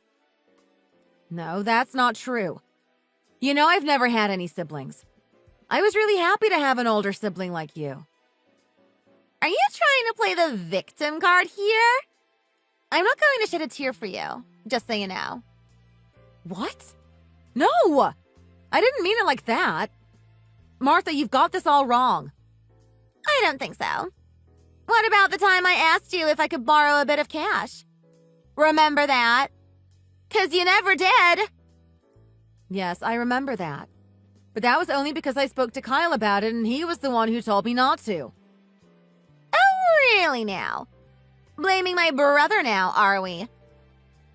No, that's not true. You know I've never had any siblings. I was really happy to have an older sibling like you. Are you trying to play the victim card here? I'm not going to shed a tear for you, just so you know. What? No! I didn't mean it like that. Martha, you've got this all wrong. I don't think so. What about the time I asked you if I could borrow a bit of cash? Remember that? 'Cause you never did. Yes, I remember that. But that was only because I spoke to Kyle about it and he was the one who told me not to. Oh, really now? Blaming my brother now, are we?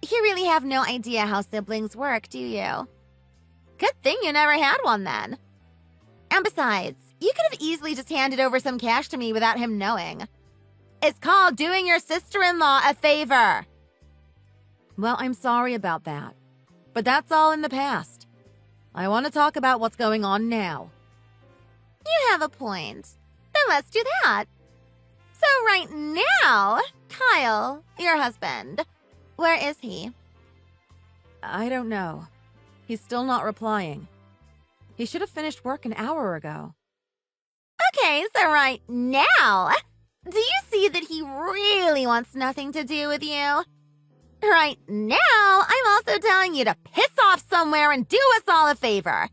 You really have no idea how siblings work, do you? Good thing you never had one then. And besides, you could have easily just handed over some cash to me without him knowing. It's called doing your sister-in-law a favor. Well, I'm sorry about that. But that's all in the past. I want to talk about what's going on now. You have a point. Then let's do that. So right now, Kyle, your husband, where is he? I don't know. He's still not replying. He should have finished work an hour ago. Okay, so right now, do you see that he really wants nothing to do with you? Right now, I'm also telling you to piss off somewhere and do us all a favor.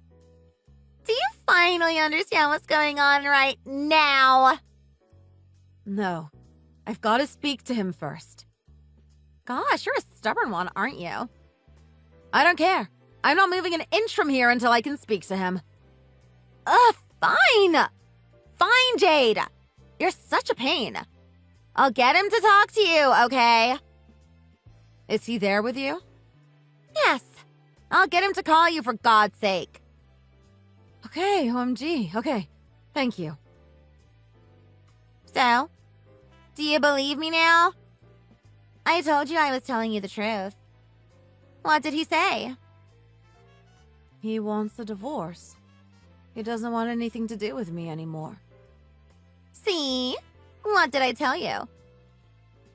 Do you finally understand what's going on right now? No. I've got to speak to him first. Gosh, you're a stubborn one, aren't you? I don't care. I'm not moving an inch from here until I can speak to him. Ugh, fine. Fine, Jade. You're such a pain. I'll get him to talk to you, okay? Is he there with you? Yes. I'll get him to call you for God's sake. Okay, OMG. Okay. Thank you. So, do you believe me now? I told you I was telling you the truth. What did he say? He wants a divorce. He doesn't want anything to do with me anymore. See? What did I tell you?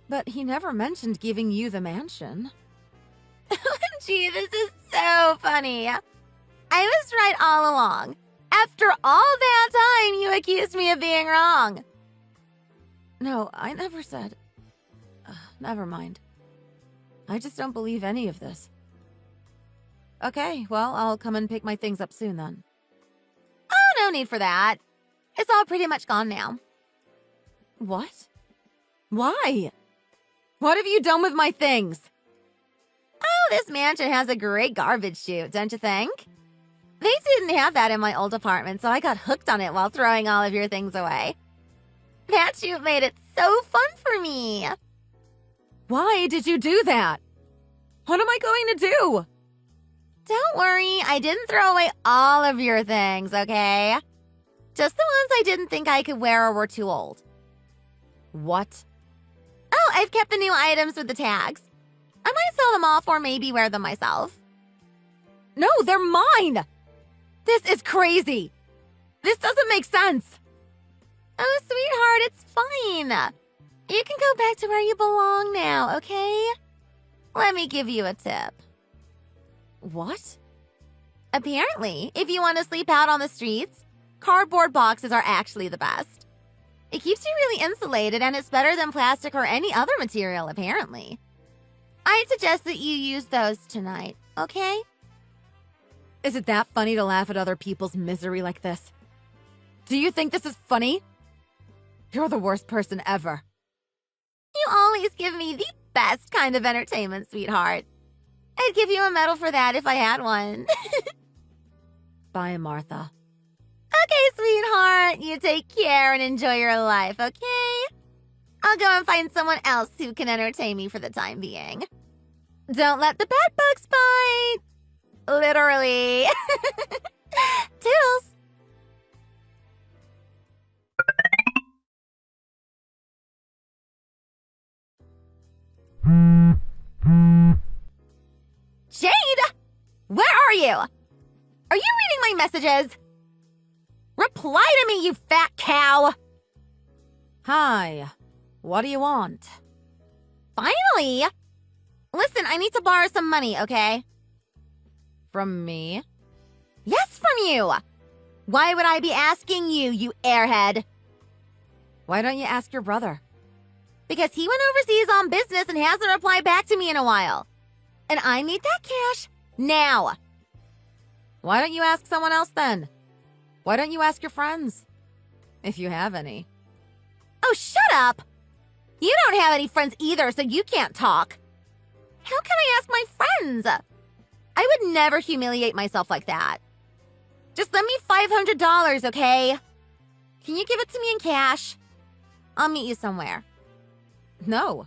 But he never mentioned giving you the mansion. Gee, this is so funny. I was right all along. After all that time, you accused me of being wrong. No, I never said. Never mind. I just don't believe any of this. Okay, well, I'll come and pick my things up soon then. Oh, no need for that. It's all pretty much gone now. What? Why? What have you done with my things? Oh, this mansion has a great garbage chute, don't you think? They didn't have that in my old apartment, so I got hooked on it while throwing all of your things away. That chute made it so fun for me. Why did you do that? What am I going to do? Don't worry, I didn't throw away all of your things, okay? Just the ones I didn't think I could wear or were too old. What? Oh, I've kept the new items with the tags. I might sell them off or maybe wear them myself. No, they're mine! This is crazy! This doesn't make sense! Oh, sweetheart, it's fine. You can go back to where you belong now, okay? Let me give you a tip. What? Apparently, if you want to sleep out on the streets, cardboard boxes are actually the best. It keeps you really insulated and it's better than plastic or any other material, apparently. I'd suggest that you use those tonight, okay? Is it that funny to laugh at other people's misery like this? Do you think this is funny? You're the worst person ever. You always give me the best kind of entertainment, sweetheart. I'd give you a medal for that if I had one. Bye, Martha. Okay, sweetheart. You take care and enjoy your life, okay? I'll go and find someone else who can entertain me for the time being. Don't let the bed bugs bite. Literally. Toodles. Jade! Where are you? Are you reading my messages? Reply to me, you fat cow! Hi. What do you want? Finally! Listen, I need to borrow some money, okay? From me? Yes, from you! Why would I be asking you, you airhead? Why don't you ask your brother? Because he went overseas on business and hasn't replied back to me in a while. And I need that cash now. Why don't you ask someone else then? Why don't you ask your friends? If you have any. Oh, shut up! You don't have any friends either, so you can't talk. How can I ask my friends? I would never humiliate myself like that. Just lend me $500, okay? Can you give it to me in cash? I'll meet you somewhere. No,